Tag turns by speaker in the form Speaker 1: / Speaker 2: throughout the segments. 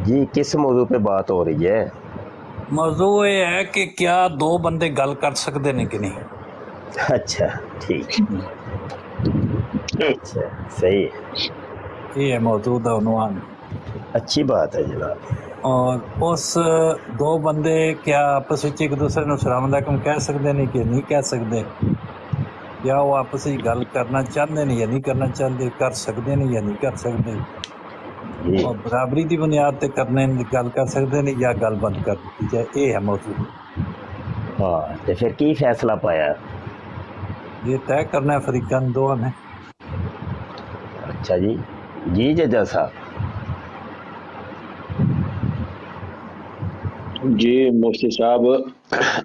Speaker 1: جی کس موضوع پہ بات ہو رہی ہے؟
Speaker 2: موضوع یہ ہے کہ کیا دو بندے گل کر سکتے ہیں کہ نہیں.
Speaker 1: اچھا ٹھیک، اچھا صحیح ہے،
Speaker 2: یہ ہے موضوع کا عنوان.
Speaker 1: اچھی بات ہے جناب.
Speaker 2: اور اس دو بندے کیا آپس وچ ایک دوسرے نو السلام علیکم کہہ سکتے ہیں کہ نہیں کہہ سکتے؟ کیا وہ آپس وچ گل کرنا چاہتے ہیں یا نہیں کرنا چاہتے؟ کر سکتے ہیں یا نہیں کر سکتے؟
Speaker 1: جی
Speaker 2: اور برابری دی بنیاد تے کرنے گل کر سکتے ہیں یا گل بند کر دیتی جائے. یہ ہے موضوع.
Speaker 1: ہاں، تو پھر کی فیصلہ پایا؟
Speaker 2: یہ طے کرنا ہے فریقین دو نے.
Speaker 1: اچھا جی، جی ججا صاحب.
Speaker 3: جی مفتی صاحب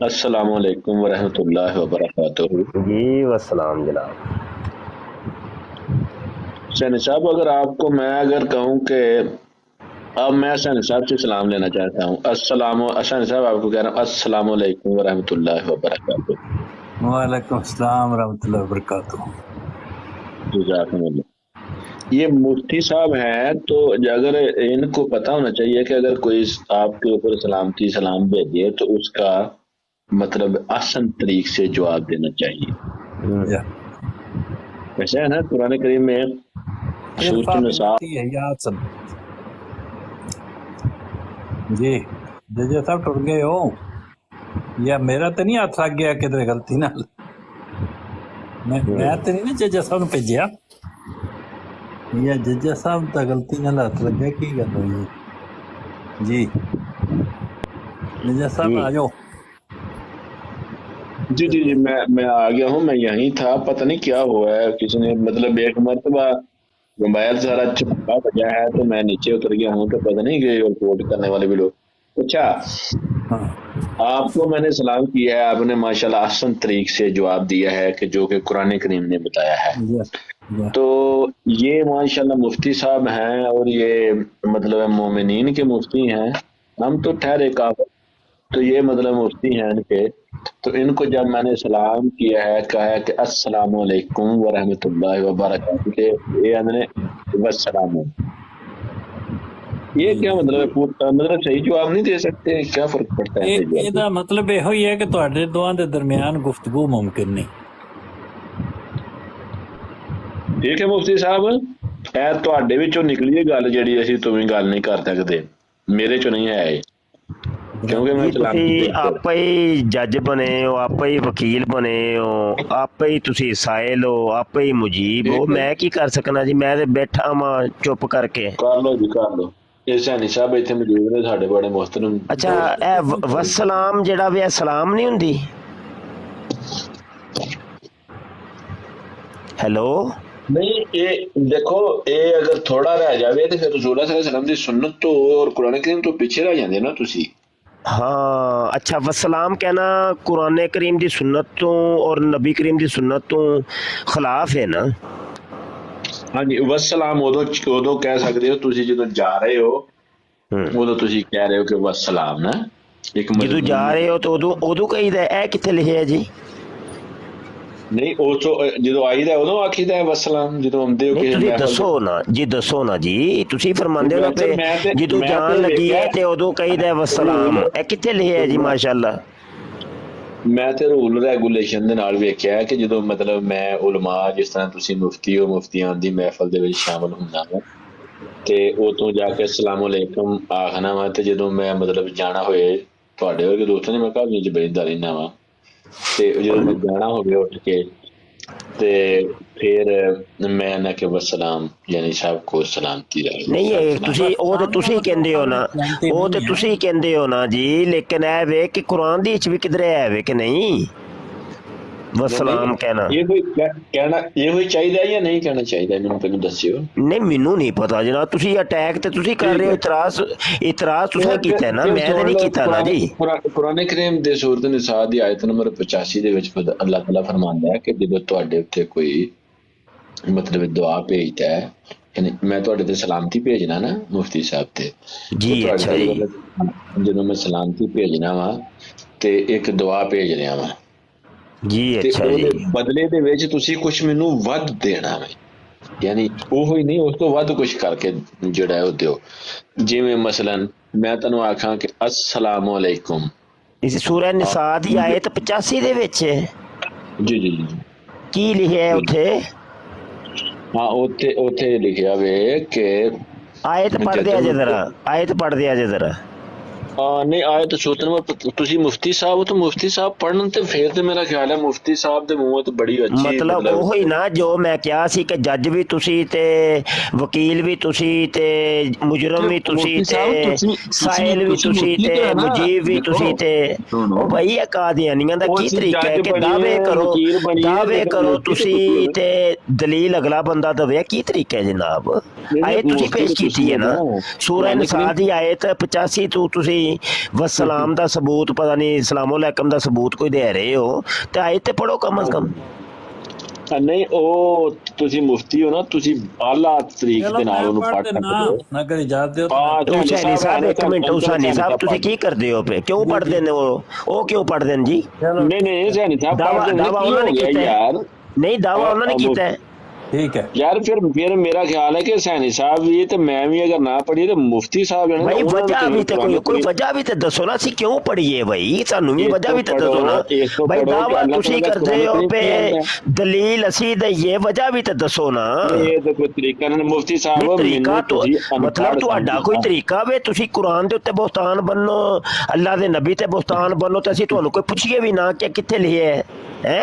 Speaker 3: السلام علیکم ورحمۃ اللہ وبرکاتہ.
Speaker 1: جی والسلام جناب.
Speaker 3: سینی صاحب اگر آپ کو میں اگر کہوں کہ اب میں سینی صاحب سے سلام لینا چاہتا ہوں. سینی صاحب آپ کو کہہ رہا ہوں السلام علیکم ورحمۃ اللہ وبرکاتہ.
Speaker 2: وعلیکم السلام ورحمۃ اللہ وبرکاتہ.
Speaker 3: جزاکم اللہ. یہ مفتی صاحب ہیں تو اگر ان کو پتہ ہونا چاہیے کہ اگر کوئی آپ کے اوپر سلامتی سلام بھیجے تو اس کا مطلب آسن طریق سے جواب دینا چاہیے.
Speaker 2: یا
Speaker 3: ویسے ہے نا قرآن کریم میں سورۃ
Speaker 2: ارفع
Speaker 3: النساء.
Speaker 2: باللتی ہے یا سن. جی ججا صاحب ٹر گئے ہو یا میرا تو نہیں ہاتھ لگ گیا کدھر غلطی نال؟ میں تو نہیں نا ججا صاحب نے بھیجیا یا ججا صاحب تو غلطی نال ہاتھ لگا؟ کی گل ہوئی ہے جی؟ ججا صاحب
Speaker 1: جی
Speaker 2: آ جاؤ.
Speaker 3: جی جی جی میں آ گیا ہوں. میں یہیں تھا، پتہ نہیں کیا ہوا ہے، کسی نے مطلب ایک مرتبہ موبائل سارا چپکا بجا ہے تو میں نیچے اتر گیا ہوں. تو پتہ نہیں کہ رپورٹ کرنے والے بھی لوگ. اچھا،
Speaker 2: ہاں
Speaker 3: آپ کو میں نے سلام کیا ہے، آپ نے ماشاءاللہ احسن طریق سے جواب دیا ہے کہ جو کہ قرآن کریم نے بتایا ہے.
Speaker 2: یا
Speaker 3: تو یہ ماشاءاللہ مفتی صاحب ہیں اور یہ مطلب مومنین کے مفتی ہیں. ہم تو ٹھہرے کافر، تو یہ مطلب مفتی ہیں ان کے. تو ان کو جب میں نے سلام کیا ہے، کہا ہے کہ السلام علیکم ورحمۃ اللہ وبرکاتہ، کہ یہ نے والسلام. یہ کیا مطلب ہے؟ مطلب صحیح جواب نہیں دے سکتے؟ کیا فرق پڑتا ہے صحیح جواب
Speaker 2: یہ مطلب یہ ہوئی ہے کہ تواڈے دوواں دے درمیان گفتگو ممکن نہیں.
Speaker 3: ٹھیک ہے مفتی صاحب، اے تواڈے وچوں نکلی ہے گل جڑی اسی تمہیں گل نہیں کر سکتے، میرے چوں نہیں ہے یہ، کیونکہ میں
Speaker 1: جی
Speaker 3: سلامتی
Speaker 1: تسی
Speaker 3: بھیجتا ہوں.
Speaker 1: آپ ہی جج بنے ہو، آپ ہی وکیل بنے ہو، آپ ہی تسی سائل ہو، آپ ہی مجیب ہو.
Speaker 3: ٹھیک ہے،
Speaker 1: میں کی کر سکنا جی؟ میں تے بیٹھا ماں چپ کر کے.
Speaker 3: کر لو جی کر لو. یہ سینی صاحب اتنے موجود نے ساڈے بڑے محترم
Speaker 1: اچھا
Speaker 3: دوست.
Speaker 1: اے وسلام جڑا بھی سلام نہیں ہوندی؟ ہیلو
Speaker 3: نہیں یہ دیکھو، یہ اگر تھوڑا رہ جاوے تو پھر رسول اللہ صلی اللہ علیہ وسلم دی سنت تو اور قرآن کریم تو پیچھے رہ جاندے نا تسی.
Speaker 1: ہاں اچھا، وسلام کہنا قرآن کریم دی سنت تو اور نبی کریم دی سنت تو خلاف ہے نا؟
Speaker 3: ہاں جی، والسلام ادو کہہ سکتے ہو تسی جدو جا رہے ہو، ادو تسی کہہ رہے ہو کہ والسلام نا ایک
Speaker 1: جدو جا رہے ہو تو ادو کہی دا اے کتنے لکھے ہے جی؟
Speaker 3: نہیں او تو جدو آئی دا ادو آکھی دا ہے والسلام، جدو آمدے ہو
Speaker 1: نہیں
Speaker 3: کسی
Speaker 1: تسی
Speaker 3: محفل
Speaker 1: دسو نا جی، دسو نا جی. تسی فرماندے ہو نا
Speaker 3: ویسے
Speaker 1: پہ جدو
Speaker 3: میں
Speaker 1: جان
Speaker 3: تے
Speaker 1: لگی
Speaker 3: ویکھیا
Speaker 1: ہے تے ادو کہی دا ہے والسلام. اے کتنے لکھے ہے جی؟ ماشاءاللہ.
Speaker 3: میں تے رول ریگولیشن دے نال ویکھیا ہے کہ جدو مطلب میں علماء جس طرح تسی مفتی ہو، مفتیان دی محفل دے وچ شامل ہوندا ہاں تے اتوں جا کے السلام علیکم آخنا وا. تے جدو میں مطلب جانا ہوئے تواڈے ورگے دوستاں نے، میں گھر وچ بہندا رہنا وا، تے جدو میں جانا ہوگیا اٹھ کے تے پھر میں نہ کہ والسلام، یعنی صاحب کو سلامتی رہے.
Speaker 1: نہیں ہے تسی او تے
Speaker 2: وسلام دا
Speaker 1: تسی
Speaker 2: مطلب
Speaker 1: کہندے ہو نا،
Speaker 2: سلامتی
Speaker 1: او تے
Speaker 2: نہیں ہے.
Speaker 1: تسی کہندے ہو نا جی، لیکن اے وے کہ قرآن دی وچ بھی کدھر ہے وے کہ نہیں وسلام کہنا؟
Speaker 3: یہ کوئی کہنا یہ ہوئی چاہیے یا نہیں کہنا چاہیے؟ مینوں پہلے دسیو.
Speaker 1: نہیں مینوں نہیں پتا جناب. تسی اٹیک تے تسی کر رہے ہو، اعتراض تساں کیتا ہے نا، میں تے نہیں کیتا نا جی.
Speaker 3: قرآن کریم دے سورۃ النساء دی آیت نمبر 85 دے وچ اللہ تعالیٰ فرماندا ہے کہ جدوں تواڈے اوتے کوئی مطلب دعا بھیجدا ہے، یعنی میں تواڈے تے سلامتی بھیجنا نا مفتی صاحب تے،
Speaker 1: جی
Speaker 3: تو تواڈے
Speaker 1: اچھا
Speaker 3: تے
Speaker 1: جی.
Speaker 3: جدوں میں سلامتی بھیجنا وا تے ایک دعا بھیج رہا وا،
Speaker 1: جی
Speaker 3: تے
Speaker 1: اچھا
Speaker 3: او
Speaker 1: جی.
Speaker 3: دے بدلے دے وچ تسی کچھ مینوں ود دینا وے. ਯਾਨੀ ਉਹ ਹੀ ਨਹੀਂ, ਉਸ ਤੋਂ ਵੱਧ ਕੁਝ ਕਰਕੇ ਜਿਹੜਾ ਹੈ ਉਹ ਦਿਓ। ਜਿਵੇਂ ਮਸਲਨ ਮੈਂ ਤੁਹਾਨੂੰ ਆਖਾਂ ਕਿ ਅਸਲਾਮੁ ਅਲੈਕੁਮ,
Speaker 1: ਇਸ ਸੂਰਾ ਨਿਸਾ ਦੀ ਆਇਤ 85 ਦੇ ਵਿੱਚ
Speaker 3: ਜੀ ਜੀ ਜੀ
Speaker 1: ਕੀ ਲਿਖਿਆ ਹੈ ਉੱਥੇ?
Speaker 3: ਹਾਂ, ਉੱਥੇ ਲਿਖਿਆ ਵੇ ਕਿ
Speaker 1: ਆਇਤ ਪੜ੍ਹਦੇ ਆ ਜੇ ਜ਼ਰਾ, ਆਇਤ ਪੜ੍ਹਦੇ ਆ ਜੇ ਜ਼ਰਾ।
Speaker 3: ਨਹੀਂ ਆਏ ਤਾਂ ਸੋਚਣ ਮੈਂ ਤੁਸੀਂ ਮੁਫਤੀ ਸਾਹਿਬ ਹੋ, ਤਾਂ ਮੁਫਤੀ ਸਾਹਿਬ ਪੜ੍ਹਨ ਤੇ ਫੇਰ ਤੇ ਮੇਰਾ ਖਿਆਲ ਹੈ ਮੁਫਤੀ ਸਾਹਿਬ ਦੇ ਮੂੰਹ ਤੇ ਬੜੀ ਅੱਛੀ
Speaker 1: ਮਤਲਬ ਉਹ ਹੀ ਨਾ ਜੋ ਮੈਂ ਕਿਹਾ ਸੀ ਕਿ ਜੱਜ ਵੀ ਤੁਸੀਂ ਤੇ ਵਕੀਲ ਵੀ ਤੁਸੀਂ ਤੇ ਮੁਜਰਮ ਵੀ ਤੁਸੀਂ ਤੇ ਸਾਇਲ ਵੀ ਤੁਸੀਂ ਤੇ ਮੁਜੀਬ ਵੀ ਤੁਸੀਂ ਤੇ ਉਹ ਭਾਈ ਇਹ ਕਾਦੀਆਨੀਆਂ ਦਾ ਕੀ ਤਰੀਕਾ ਹੈ ਕਿ ਦਾਅਵੇ ਕਰੋ ਤੁਸੀਂ ਤੇ ਦਲੀਲ ਅਗਲਾ ਬੰਦਾ ਦਵੇ, ਕੀ ਤਰੀਕਾ ਹੈ ਜਨਾਬ? ਆਇਤ ਤੁਸੀਂ ਪੇਸ਼ ਕੀਤੀ ਹੈ ਨਾ ਸੂਰਾ ਨਿਸਾ ਦੀ ਆਇਤ 85 ਤੋਂ ਤੁਸੀਂ ਵਸਲਾਮ ਦਾ ਸਬੂਤ ਪਤਾ ਨਹੀਂ ਸਲਾਮੁ ਅਲੈਕਮ ਦਾ ਸਬੂਤ ਕੋਈ ਦੇ ਰਹੇ ਹੋ ਤੇ ਆਇਤ ਤੇ ਪੜੋ ਕਮ ਅਜ਼ ਕਮ।
Speaker 3: ਨਹੀਂ ਉਹ ਤੁਸੀਂ ਮੁਫਤੀ ਹੋ ਨਾ, ਤੁਸੀਂ ਆਲਾ ਤਰੀਕ ਦੇ ਨਾਲ ਉਹਨੂੰ ਪੜ੍ਹ ਸਕਦੇ ਹੋ।
Speaker 2: ਨਾ ਕਰੀ ਇਜਾਜ਼ਤ ਦਿਓ
Speaker 1: ਹੁਸੈਨੀ ਸਾਹਿਬ ਇੱਕ ਮਿੰਟ, ਹੁਸੈਨੀ ਸਾਹਿਬ ਤੁਸੀਂ ਕੀ ਕਰਦੇ ਹੋ ਪਏ? ਕਿਉਂ ਪੜ੍ਹਦੇ ਨੇ ਉਹ ਕਿਉਂ ਪੜ੍ਹਦੇ ਨੇ ਜੀ?
Speaker 3: ਨਹੀਂ ਹੁਸੈਨੀ ਸਾਹਿਬ
Speaker 1: ਦਾਵਾ ਉਹਨਾਂ ਨੇ ਕੀਤਾ
Speaker 3: ਯਾਰ,
Speaker 1: ਨਹੀਂ ਦਾਵਾ ਉਹਨਾਂ ਨੇ ਕੀਤਾ ਹੈ
Speaker 2: ਠੀਕ ਹੈ
Speaker 3: ਯਾਰ। ਫਿਰ ਮੇਰਾ ਖਿਆਲ ਹੈ ਕਿ ਹੁਸੈਨੀ ਸਾਹਿਬ ਵੀ ਤੇ ਮੈਂ ਵੀ ਅਗਰ ਨਾ ਪੜ੍ਹੀਏ ਤੇ ਮੁਫਤੀ ਸਾਹਿਬ ਨੇ
Speaker 1: ਭਾਈ ਵਜ੍ਹਾ ਵੀ ਤੇ ਕੋਈ ਵਜ੍ਹਾ ਵੀ ਤੇ ਦੱਸੋ ਨਾ, ਅਸੀਂ ਕਿਉਂ ਪੜ੍ਹੀਏ ਭਾਈ? ਸਾਨੂੰ ਵੀ ਵਜ੍ਹਾ ਵੀ ਤੇ ਦੱਸੋ ਨਾ ਭਾਈ। ਦਾਵਾ ਤੁਸੀਂ ਕਰਦੇ ਹੋ ਪੇ ਦਲੀਲ ਅਸੀਂ ਦਈਏ, ਵਜ੍ਹਾ ਵੀ ਤੇ ਦੱਸੋ ਨਾ।
Speaker 3: ਇਹ ਤਾਂ ਕੋਈ ਤਰੀਕਾ ਨਹੀਂ ਮੁਫਤੀ ਸਾਹਿਬ,
Speaker 1: ਤਰੀਕਾ ਮਤਲਬ ਤੁਹਾਡਾ ਕੋਈ ਤਰੀਕਾ ਵੇ? ਤੁਸੀਂ ਕੁਰਾਨ ਦੇ ਉੱਤੇ ਬੋਹਤਾਨ ਬੰਨੋ, ਅੱਲਾ ਦੇ ਨਬੀ ਤੇ ਬੋਹਤਾਨ ਬੰਨੋ ਤੇ ਅਸੀਂ ਤੁਹਾਨੂੰ ਕੋਈ ਪੁੱਛੀਏ ਵੀ ਨਾ ਕਿ ਕਿੱਥੇ ਲਿਖਿਆ ਹੈ?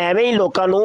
Speaker 1: ਐਵੇਂ ਹੀ ਲੋਕਾਂ ਨੂੰ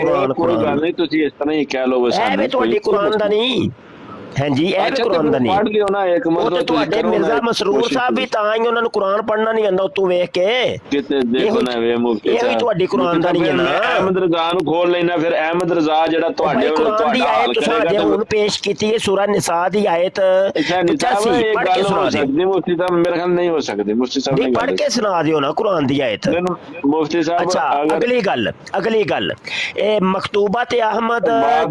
Speaker 1: ਕੁਰਾਨ ਕੁਰਾਨ।
Speaker 3: ਗੱਲ ਨਹੀਂ, ਤੁਸੀਂ ਇਸ ਤਰ੍ਹਾਂ ਹੀ ਕਹਿ ਲਓ ਬਸ।
Speaker 1: ਐਵੇਂ ਤੁਹਾਡੀ ਕੁਰਾਨ ਦਾ ਨਹੀਂ ਹੈ ਜੀ, ਇਹ ਵੀ ਕੁਰਾਨ ਦਾ ਨਹੀਂ।
Speaker 3: ਪੜ੍ਹ ਲਿਓ ਨਾ ਇੱਕ ਮਰਤਬਾ।
Speaker 1: ਤੁਹਾਡੇ ਮਿਰਜ਼ਾ ਮਸਰੂਰ ਸਾਹਿਬ ਵੀ ਤਾਂ ਹੀ ਉਹਨਾਂ ਨੂੰ ਕੁਰਾਨ ਪੜ੍ਹਨਾ ਨਹੀਂ ਆਉਂਦਾ ਉਤੋਂ ਵੇਖ ਕੇ।
Speaker 3: ਕਿਤੇ ਦੇਖੋ ਨਾ ਵੇ ਮੁਫਤੀ ਸਾਹਿਬ,
Speaker 1: ਇਹ ਵੀ ਤੁਹਾਡੀ ਕੁਰਾਨ ਦਾ ਨਹੀਂ ਹੈ ਨਾ।
Speaker 3: ਅਹਿਮਦ ਰਜ਼ਾ ਨੂੰ ਖੋਲ ਲੈਣਾ, ਫਿਰ ਅਹਿਮਦ ਰਜ਼ਾ ਜਿਹੜਾ ਤੁਹਾਡੇ
Speaker 1: ਕੁਰਾਨ ਦੀ ਆਇਤ ਤੁਸੀਂ ਹੁਣ ਪੇਸ਼ ਕੀਤੀ ਹੈ ਸੂਰਾ ਨਿਸਾ ਦੀ ਆਇਤ 85 ਪੜ੍ਹ ਕੇ ਸੁਣਾ ਦਿਓ।
Speaker 3: ਮੁਫਤੀ ਸਾਹਿਬ ਮੇਰੇ ਖਿਆਲ ਨਹੀਂ ਹੋ ਸਕਦੀ, ਮੁਫਤੀ ਸਾਹਿਬ
Speaker 1: ਨਹੀਂ ਪੜ੍ਹ ਕੇ ਸੁਣਾ ਦਿਓ ਨਾ ਕੁਰਾਨ ਦੀ ਆਇਤ।
Speaker 3: ਮੁਫਤੀ ਸਾਹਿਬ
Speaker 1: ਅੱਛਾ ਅਗਲੀ ਗੱਲ ਇਹ ਮਕਤੂਬਾਤ ਅਹਿਮਦ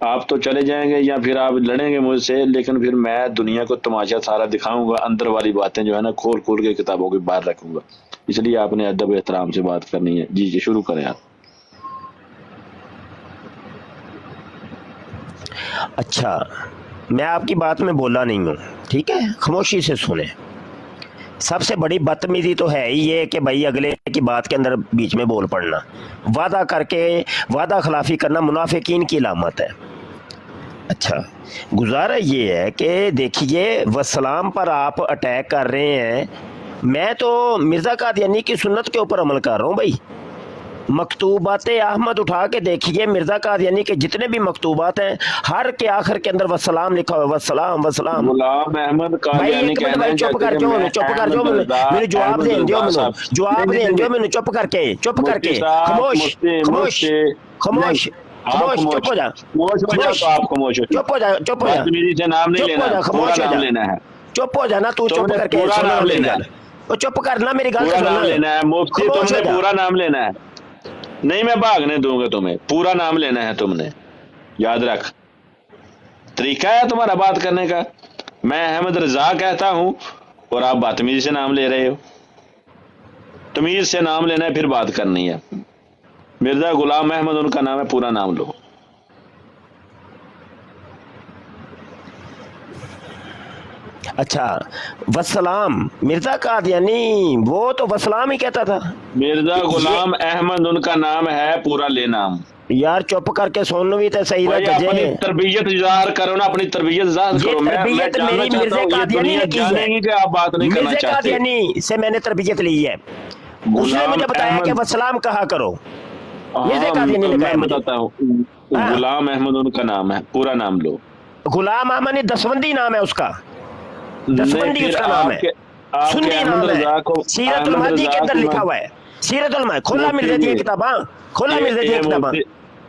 Speaker 3: آپ تو چلے جائیں گے یا پھر آپ لڑیں گے مجھ سے، لیکن پھر میں دنیا کو تماشا سارا دکھاؤں گا، اندر والی باتیں جو ہے نا کھول کھول کے کتابوں کے باہر رکھوں گا، اس لیے آپ نے ادب احترام سے بات کرنی ہے۔ جی جی شروع کریں آپ۔
Speaker 1: اچھا، میں آپ کی بات میں بولا نہیں ہوں، ٹھیک ہے، خاموشی سے سنیں۔ سب سے بڑی بدتمیزی تو ہے ہی یہ کہ بھائی اگلے کی بات کے اندر بیچ میں بول پڑنا، وعدہ کر کے وعدہ خلافی کرنا منافقین کی علامت ہے۔ اچھا، گزارا یہ ہے کہ دیکھیے وسلام پر آپ اٹیک کر رہے ہیں، میں تو مرزا قادیانی کی سنت کے اوپر عمل کر رہا ہوں بھائی۔ مکتوبات احمد اٹھا کے دیکھیے، مرزا قادیانی کے جتنے بھی مکتوبات ہیں ہر کے آخر کے اندر وسلام لکھا ہوا ہے، وسلام وسلام۔
Speaker 3: غلام احمد
Speaker 1: بھائی
Speaker 3: قادیانی
Speaker 1: ایک منٹ
Speaker 3: کہنا
Speaker 1: بھائی، چپ کر جو چپ کر جو میرے جواب دیں دیو مینو، جواب دیں دیو مینو، چپ کر کے خاموش خاموش خاموش خاموش، چپ ہو جا، خاموش
Speaker 3: آپ خاموش ہو
Speaker 1: چپ ہو جا، چپ ہو جا،
Speaker 3: بدتمیزی سے نام نہیں
Speaker 1: چپ ہو
Speaker 3: لینا،
Speaker 1: جا،
Speaker 3: پورا
Speaker 1: خاموش ہو
Speaker 3: نام
Speaker 1: جا،
Speaker 3: لینا ہے،
Speaker 1: چپ ہو جانا، تو
Speaker 3: تم
Speaker 1: چپ
Speaker 3: نے
Speaker 1: کر کے
Speaker 3: پورا
Speaker 1: سننا
Speaker 3: نام
Speaker 1: میری
Speaker 3: لینا
Speaker 1: گل،
Speaker 3: ہے،
Speaker 1: وہ چپ کرنا میری گل
Speaker 3: پورا
Speaker 1: تو
Speaker 3: نام لینا ہے مفتی، تم
Speaker 1: خاموش
Speaker 3: نے
Speaker 1: ہو جا۔
Speaker 3: پورا نام لینا ہے، نہیں میں بھاگنے دوں گا تمہیں، پورا نام لینا ہے تم نے، یاد رکھ۔ طریقہ ہے تمہارا بات کرنے کا، میں احمد رضا کہتا ہوں اور آپ بدتمیزی سے نام لے رہے ہو، تمیز سے نام لینا ہے پھر بات کرنی ہے۔ مرزا غلام احمد ان کا نام ہے، پورا نام لو۔
Speaker 1: اچھا، وسلام مرزا قادیانی وہ تو وسلام ہی کہتا تھا۔
Speaker 3: مرزا غلام احمد ان کا نام ہے، پورا لے نام۔
Speaker 1: یار چپ کر کے سن بھی تو صحیح نہ
Speaker 3: بھائی اپنی
Speaker 1: ججے،
Speaker 3: تربیت ظاہر کرو نا، اپنی تربیت ظاہر
Speaker 1: یہ
Speaker 3: کرو، میں
Speaker 1: تربیت
Speaker 3: جاننا
Speaker 1: میری
Speaker 3: چاہتا
Speaker 1: مرزا
Speaker 3: ہوں، یہ
Speaker 1: قادیانی
Speaker 3: دنیا
Speaker 1: نے کی
Speaker 3: جانے
Speaker 1: ہے،
Speaker 3: گی کہ آپ بات نہیں کرنا
Speaker 1: مرزا
Speaker 3: چاہتے۔
Speaker 1: قادیانی سے میں نے تربیت لی ہے، اس نے
Speaker 3: غلام
Speaker 1: مجھے بتایا کہ
Speaker 3: احمد،
Speaker 1: وسلام کہا کرو، مرزا
Speaker 3: ہاں
Speaker 1: قادیانی نے کہا
Speaker 3: میں
Speaker 1: ہے مجھے۔
Speaker 3: بتاتا ہوں،
Speaker 1: ہاں،
Speaker 3: غلام احمد ان کا نام ہے، پورا نام لو۔
Speaker 1: غلام احمد نے دسوندی نام ہے اس کا،
Speaker 3: نہیں
Speaker 1: دسوندی اس
Speaker 3: پھر
Speaker 1: کا نام ہے،
Speaker 3: آپ کے
Speaker 1: سندی
Speaker 3: احمد
Speaker 1: نام ہے،
Speaker 3: رضا کو،
Speaker 1: سیرت
Speaker 3: احمد
Speaker 1: المہدی
Speaker 3: رضا
Speaker 1: کے اندر
Speaker 3: کو
Speaker 1: لکھا ہوا ہے، سیرت المہدی، کھولا
Speaker 3: مفتی
Speaker 1: مرزا
Speaker 3: جی،
Speaker 1: دیا کتاباں، کھولا مرزا دیا
Speaker 3: یہ
Speaker 1: کتاباں،
Speaker 3: مفتی،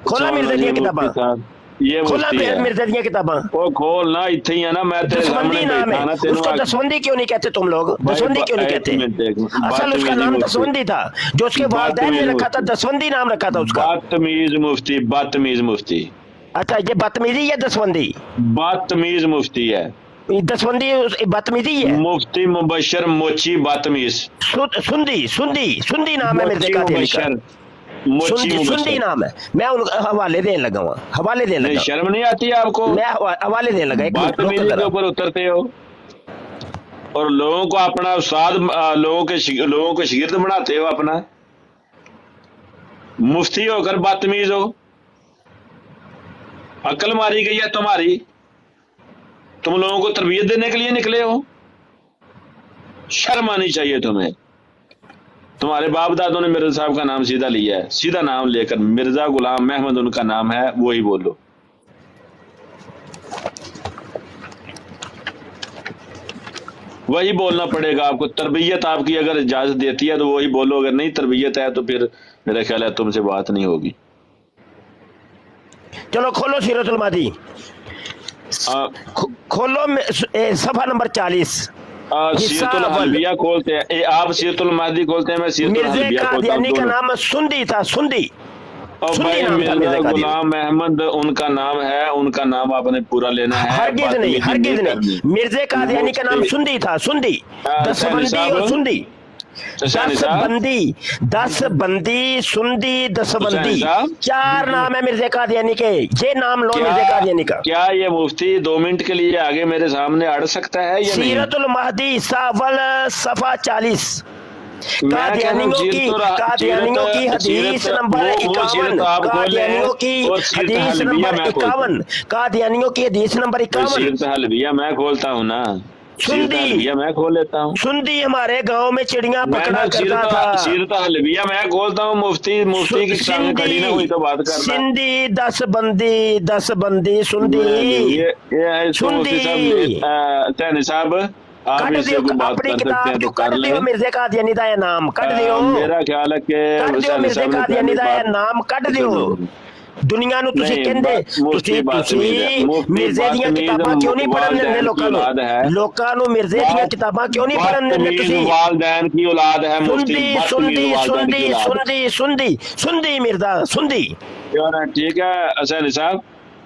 Speaker 1: کھولا
Speaker 3: سن
Speaker 1: مرزا
Speaker 3: لو
Speaker 1: دیا
Speaker 3: جی
Speaker 1: کتاباں،
Speaker 3: مفتی صاحب، یہ
Speaker 1: کھولا
Speaker 3: مفتی ہے،
Speaker 1: مرزا دیا کتاباں۔
Speaker 3: وہ کھولنا اتنے ہی ہے نا، میں تیرے سامنے
Speaker 1: دسوندی نام ہے
Speaker 3: بیٹھا نا
Speaker 1: اس کو،
Speaker 3: تینوں
Speaker 1: دسوندی کیوں نہیں کہتے تم لوگ،
Speaker 3: بھائی
Speaker 1: دسوندی کیوں نہیں
Speaker 3: ایک
Speaker 1: کہتے؟
Speaker 3: منٹ،
Speaker 1: اصل اس کا
Speaker 3: بدتمیزی
Speaker 1: نام
Speaker 3: مفتی،
Speaker 1: دسوندی تھا، جو اس کے والدین نے
Speaker 3: بدتمیز
Speaker 1: رکھا تھا،
Speaker 3: مفتی،
Speaker 1: دسوندی نام رکھا تھا اس کا۔
Speaker 3: بدتمیز مفتی، بدتمیز مفتی،
Speaker 1: اچھا، یہ بدتمیزی ہے دسوندی،
Speaker 3: بدتمیز مفتی ہے،
Speaker 1: دسوندی بدتمیزی ہے،
Speaker 3: مفتی مبشر موچی بدتمیز،
Speaker 1: سندی سندی سندی نام ہے مرزا
Speaker 3: موچی
Speaker 1: قادیانی کا،
Speaker 3: مبشر، موچی
Speaker 1: سندی
Speaker 3: مبشر۔
Speaker 1: نام ہے، میں ان کو حوالے دینے لگا ہوں، حوالے دینے
Speaker 3: نہیں
Speaker 1: لگا،
Speaker 3: شرم نہیں آتی آپ کو؟
Speaker 1: میں حوالے دینے لگا، ایک منٹ روکو
Speaker 3: بدتمیزی کے
Speaker 1: ذرا۔
Speaker 3: اوپر اترتے ہو اور لوگوں کو اپنا استاد، لوگوں کے شاگرد بناتے ہو اپنا، مفتی ہو کر بدتمیز ہو، عقل ماری گئی ہے تمہاری، تم لوگوں کو تربیت دینے کے لیے نکلے ہو، شرم آنی چاہیے تمہیں۔ تمہارے باپ دادوں نے مرزا صاحب کا نام سیدھا لیا ہے، سیدھا نام لے کر مرزا غلام احمد ان کا نام ہے، وہی بولو۔ وہی بولنا پڑے گا آپ کو، تربیت آپ کی اگر اجازت دیتی ہے تو وہی بولو، اگر نہیں تربیت ہے تو پھر میرا خیال ہے تم سے بات نہیں ہوگی۔
Speaker 1: چلو کھولو سیرت المہدی، کھولو صفحہ نمبر 40، حصہ
Speaker 3: سیرت
Speaker 1: اول۔
Speaker 3: الحلبیہ کھولتے ہیں، آپ سیرت المہدی کھولتے ہیں، میں سیرت
Speaker 1: مرزا
Speaker 3: الحلبیہ کھولتا ہوں
Speaker 1: قادیانی کا
Speaker 3: دونوں۔
Speaker 1: نام سندی تھا، سندی
Speaker 3: اور
Speaker 1: سندی
Speaker 3: بھائی
Speaker 1: نام تھا
Speaker 3: مرزا
Speaker 1: مرزا قادیانی،
Speaker 3: غلام احمد ان کا نام ہے، ان کا نام آپ نے پورا لینا ہے،
Speaker 1: ہرگز نہیں،
Speaker 3: بدتمیزی
Speaker 1: ہرگز
Speaker 3: کرنی۔
Speaker 1: نہیں، مرزا قادیانی کا نام
Speaker 3: مفتی
Speaker 1: سندی تھا، سندی،
Speaker 3: سینی
Speaker 1: دسبندی
Speaker 3: صاحب،
Speaker 1: اور سندی،
Speaker 3: سینی صاحب،
Speaker 1: دس بندی سندی
Speaker 3: سینی
Speaker 1: دسبندی،
Speaker 3: صاحب،
Speaker 1: چار نام ہے مرزا قادیانی کے، یہ نام لو
Speaker 3: کیا
Speaker 1: مرزا قادیانی کا۔
Speaker 3: کیا یہ مفتی 2 منٹ کے لیے آگے میرے سامنے اڑ سکتا ہے یا نہیں؟
Speaker 1: سیرت المہدی حصہ اول صفحہ 40،
Speaker 3: میں کہہ رہا ہوں
Speaker 1: قادیانیوں کی حدیث نمبر
Speaker 3: وہ
Speaker 1: 51،
Speaker 3: سیرت آپ کھولے ہیں،
Speaker 1: قادیانیوں کی
Speaker 3: اور سیرت
Speaker 1: حدیث
Speaker 3: حلبیہ
Speaker 1: نمبر
Speaker 3: میں کھولتا ہوں۔
Speaker 1: 51، قادیانیوں کی حدیث نمبر
Speaker 3: بھائی
Speaker 1: 51۔
Speaker 3: سیرت حلبیہ میں کھولتا ہوں نا، سیرت
Speaker 1: سندی،
Speaker 3: حلبیہ میں کھول لیتا ہوں،
Speaker 1: سندی ہمارے گاؤں میں چڑیاں
Speaker 3: میں
Speaker 1: پکڑا
Speaker 3: نا
Speaker 1: کرتا تھا،
Speaker 3: سیرت حلبیہ میں کھولتا ہوں، مفتی کی ٹانگیں کھڑی نہ ہوئی تو بات کرنا۔
Speaker 1: سندھی دس بندی
Speaker 3: نہیں،
Speaker 1: سندھی
Speaker 3: یہ اس کو مفتی
Speaker 1: سندھی،
Speaker 3: صاحب، سینی صاحب آپ
Speaker 1: کٹ
Speaker 3: اس سے
Speaker 1: دیو
Speaker 3: کوئی بات
Speaker 1: اپنی
Speaker 3: کر سکتے ہیں
Speaker 1: کتاب
Speaker 3: تو
Speaker 1: جو
Speaker 3: کر
Speaker 1: کٹ
Speaker 3: لیں۔
Speaker 1: دیو مرزا قادیانی دا یہ نام کٹ دیو،
Speaker 3: میرا خیال ہے کہ
Speaker 1: کٹ دیو
Speaker 3: سینی
Speaker 1: مرزا
Speaker 3: صاحب نے
Speaker 1: قادیانی
Speaker 3: پہلی
Speaker 1: دا یہ
Speaker 3: بات
Speaker 1: نام کٹ دیو، دنیا نو تسی
Speaker 3: نہیں،
Speaker 1: کہندے
Speaker 3: مفتی بدتمیز ہے، مفتی
Speaker 1: مرزے دیاں کتاباں کیوں نہیں پڑھن دندے
Speaker 3: والدین کی اولاد ہے،
Speaker 1: لوکاں نو مرزے دیاں کتاباں کیوں نہیں پڑھن دندے
Speaker 3: بدتمیز
Speaker 1: تسی؟
Speaker 3: والدین کی اولاد ہے مفتی،
Speaker 1: سندھی
Speaker 3: بدتمیز
Speaker 1: سندھی
Speaker 3: والدین کی
Speaker 1: سندھی
Speaker 3: اولاد ہے۔
Speaker 1: سندھی سندھی سندھی مرزا سندھی،
Speaker 3: ٹھیک ہے حسین صاحب،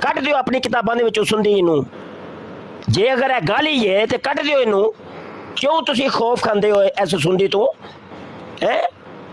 Speaker 1: ਕੱਢ ਦਿਓ ਆਪਣੀ ਕਿਤਾਬਾਂ ਦੇ ਵਿੱਚੋਂ ਸੁੰਦੀ ਇਹਨੂੰ। ਜੇ ਅਗਰ ਇਹ ਗਾਲੀ ਹੈ ਤੇ ਕੱਢ ਦਿਓ ਇਹਨੂੰ। ਕਿਉਂ ਤੁਸੀਂ ਖੌਫ ਖਾਂਦੇ ਹੋ ਇਸ ਸੁੰਦੀ ਤੋਂ? ਹੈ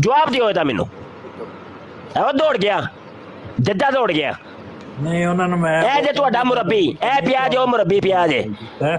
Speaker 1: ਜਵਾਬ ਦਿਓ ਇਹਦਾ ਮੈਨੂੰ। ਉਹ ਦੌੜ ਗਿਆ, ਜੱਜਾ ਦੌੜ ਗਿਆ।
Speaker 2: ਨਹੀਂ ਉਹਨਾਂ ਨੂੰ ਮੈਂ
Speaker 1: ਇਹ ਜੇ ਤੁਹਾਡਾ ਮੁਰੱਬੀ, ਇਹ ਪਿਆ ਜੋ ਮੁਰੱਬੀ ਪਿਆ ਜੇ
Speaker 2: ਹੈਂ?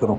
Speaker 2: ਕਰੋ।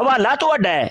Speaker 1: ਹਵਾਲਾ ਤੁਹਾਡਾ ਹੈ।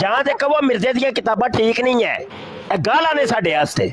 Speaker 1: ਜਾਂ ਤੇ ਕਹੋ ਮਿਰਜ਼ੇ ਦੀਆਂ ਕਿਤਾਬਾਂ ਠੀਕ ਨਹੀਂ ਹੈ, ਇਹ ਗਾਲਾਂ ਨੇ ਸਾਡੇ ਵਾਸਤੇ।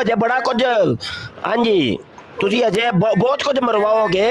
Speaker 1: ਅਜੇ ਬੜਾ ਕੁਝ। ਹਾਂਜੀ, ਤੁਸੀਂ ਅਜੇ ਬਹੁਤ ਕੁਝ ਮਰਵਾਓਗੇ।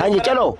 Speaker 1: ਹਾਂਜੀ, ਚਲੋ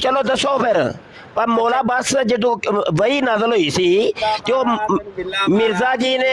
Speaker 1: ਚਲੋ ਦੱਸੋ ਫਿਰ। ਪਰ ਮੌਲਾ ਬਸ ਜਦੋਂ ਵਹੀ ਨਾਜ਼ਲ ਹੋਈ ਸੀ ਤੇ ਉਹ ਮਿਰਜ਼ਾ ਜੀ ਨੇ,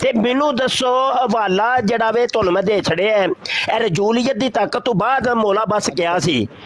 Speaker 1: ਤੇ ਮੈਨੂੰ ਦੱਸੋ ਹਵਾਲਾ ਜਿਹੜਾ ਵੇ ਤੁਹਾਨੂੰ ਮੈਂ ਦੇ ਛੜਿਆ ਹੈ, ਇਹ ਰਜੂਲੀਅਤ ਦੀ ਤਾਕਤ ਤੋਂ ਬਾਅਦ ਮੌਲਾ ਬਸ ਕਿਹਾ ਸੀ।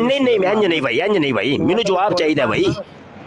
Speaker 1: ਨਹੀਂ ਇੰਜ ਨਹੀਂ ਭਾਈ, ਇੰਜ ਨਹੀਂ ਭਾਈ, ਮੈਨੂੰ ਜਵਾਬ ਚਾਹੀਦਾ ਭਾਈ।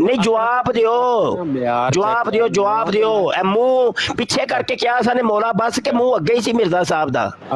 Speaker 1: ਨਹੀਂ, ਜਵਾਬ ਦਿਓ, ਜਵਾਬ ਦਿਓ, ਜਵਾਬ ਦਿਓ। ਇਹ ਮੂੰਹ ਪਿੱਛੇ ਕਰਕੇ ਕਿਹਾ ਸਾਨੇ ਮੌਲਾ ਬਸ ਕੇ ਮੂੰਹ ਅੱਗੇ ਹੀ ਸੀ ਮਿਰਜ਼ਾ ਸਾਹਿਬ ਦਾ।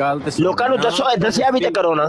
Speaker 4: ਗੱਲ ਤੇ ਸੁਣ।
Speaker 1: ਲੋਕਾਂ ਨੂੰ ਦੱਸੋ, ਦੱਸਿਆ ਵੀ ਤੇ ਕਰੋ ਨਾ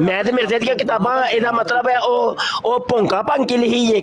Speaker 1: ਮੈਂ ਤੇ ਮਿਰਜ਼ੇ ਦੀਆਂ ਕਿਤਾਬਾਂ, ਇਹਦਾ ਮਤਲਬ ਹੈ ਉਹ ਭੌਂਕਾ ਭੰਕੀ ਲਿਖੀ ਇਹ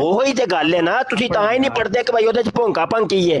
Speaker 1: ਉਹੀ ਤੇ ਗੱਲ ਹੈ ਨਾ। ਤੁਸੀਂ ਤਾਂ ਹੀ ਨਹੀਂ ਪੜ੍ਹਦੇ ਕਿ ਭਾਈ ਉਹਦੇ ਚ ਭੌਂਕਾ ਭੰਕੀ ਹੈ।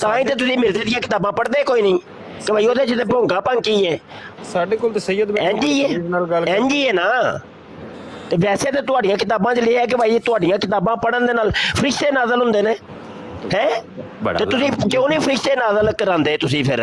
Speaker 1: ਤਾਂ ਹੀ ਤੇ ਤੁਸੀਂ ਮਿਰਜ਼ੇ ਦੀਆਂ ਕਿਤਾਬਾਂ ਪੜ੍ਹਦੇ ਕੋਈ ਨਹੀਂ ਕਿ ਭਾਈ ਉਹਦੇ ਚ ਤੇ ਭੌਂਕਾ ਭੰਕੀ ਹੈ।
Speaker 4: ਸਾਡੇ ਕੋਲ ਤੇ ਸੈਯਦ
Speaker 1: ਇੰਝ ਹੀ ਹੈ, ਇੰਝ ਹੀ ਹੈ ਨਾ। ਤੇ ਵੈਸੇ ਤੇ ਤੁਹਾਡੀਆਂ ਕਿਤਾਬਾਂ 'ਚ ਲਿਖਿਆ ਕਿ ਭਾਈ ਤੁਹਾਡੀਆਂ ਕਿਤਾਬਾਂ ਪੜ੍ਹਨ ਦੇ ਨਾਲ ਫਰਿਸ਼ਤੇ ਨਾਜ਼ਲ ਹੁੰਦੇ ਨੇ ਹੈ।
Speaker 4: ਬੜਾ
Speaker 1: ਤੇ ਤੁਸੀਂ ਕਿਉਂ ਨਹੀਂ ਫਰਿਸ਼ਤੇ ਨਾਜ਼ਲ ਕਰਾਉਂਦੇ ਤੁਸੀਂ ਫਿਰ?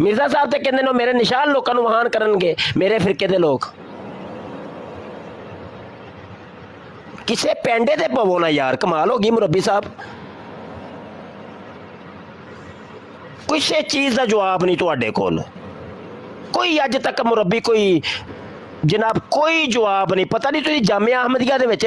Speaker 1: ਮਿਰਜ਼ਾ ਸਾਹਿਬ ਤੇ ਕਹਿੰਦੇ ਨੇ ਮੇਰੇ ਨਿਸ਼ਾਨ ਲੋਕਾਂ ਨੂੰ ਵਹਾਨ ਕਰਨਗੇ, ਮੇਰੇ ਫਿਰਕੇ ਦੇ ਲੋਕ। ਕਿਸੇ ਪੈਂਡੇ ਤੇ ਪਵੋ ਨਾ ਯਾਰ, ਕਮਾਲ ਹੋ ਗਈ ਮੁਰੱਬੀ ਸਾਹਿਬ। ਕਿਸੇ ਚੀਜ਼ ਦਾ ਜਵਾਬ ਨਹੀਂ ਤੁਹਾਡੇ ਕੋਲ, ਕੋਈ ਅੱਜ ਤੱਕ ਮੁਰੱਬੀ ਕੋਈ ਜਨਾਬ ਕੋਈ ਜਵਾਬ ਨਹੀਂ। ਪਤਾ ਨਹੀਂ ਤੁਸੀਂ ਜਾਮਿਆ ਅਹਿਮਦੀਆ ਦੇ ਵਿੱਚ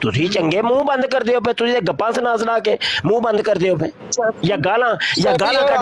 Speaker 1: ਤੁਸੀਂ ਚੰਗੇ ਮੂੰਹ ਬੰਦ ਕਰਦੇ ਹੋ ਪਏ, ਤੁਸੀਂ ਗੱਪਾਂ ਸੁਣਾ ਸੁਣਾ ਕੇ ਮੂੰਹ ਬੰਦ ਕਰਦੇ ਹੋ ਪਏ, ਜਾਂ ਗਾਲਾਂ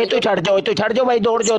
Speaker 1: ਇਹ ਤੋਂ ਛੱਡ ਜਾਓ ਭਾਈ, ਦੌੜ ਜਾਓ।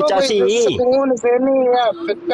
Speaker 1: 85,